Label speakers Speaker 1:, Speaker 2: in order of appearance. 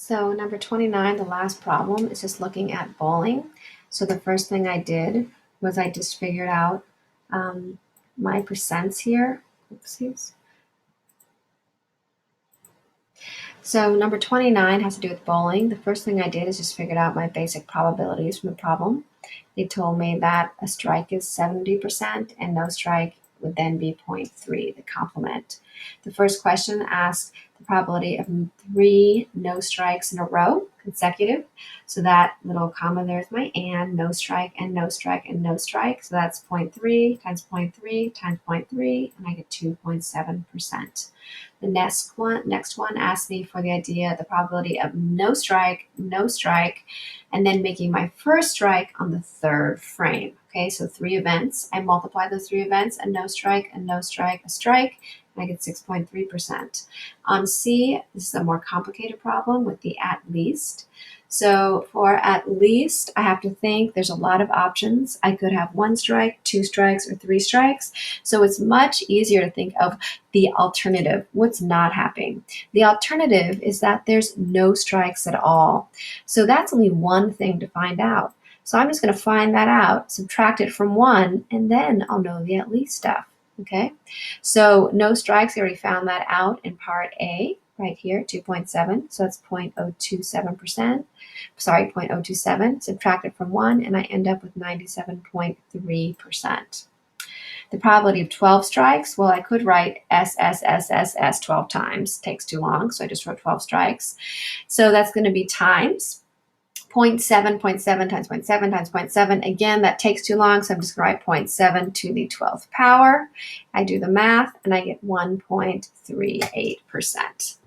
Speaker 1: So number 29, the last problem, is just looking at bowling. So the first thing I did was I just figured out my percents here. Oopsies. So number 29 has to do with bowling. The first thing I did is just figured out my basic probabilities from the problem. They told me that a strike is 70% and no strike would then be 0.3, the complement. The first question asked the probability of 3 no strikes in a row, consecutive. So that little comma there is my and, no strike and no strike and no strike. So that's 0.3 times 0.3 times 0.3, and I get 2.7%. The next one asked me for the idea, the probability of no strike, and then making my first strike on the third frame. Okay, so 3 events. I multiply those 3 events, a no strike, a strike, and I get 6.3%. On C, this is a more complicated problem with the at least. So for at least, I have to think there's a lot of options. I could have 1 strike, 2 strikes, or 3 strikes. So it's much easier to think of the alternative, what's not happening. The alternative is that there's no strikes at all. So that's only one thing to find out. So I'm just going to find that out, subtract it from 1, and then I'll know the at least stuff. Okay, so no strikes, I already found that out in part A, right here, 2.7, so that's 0.027%. Sorry, 0.027, subtract it from 1, and I end up with 97.3%. The probability of 12 strikes, well, I could write S 12 times. Takes too long, so I just wrote 12 strikes. So that's going to be times 0.7, 0.7 times 0.7 times 0.7. Again, that takes too long, so I'm just going to write 0.7 to the 12th power. I do the math, and I get 1.38%.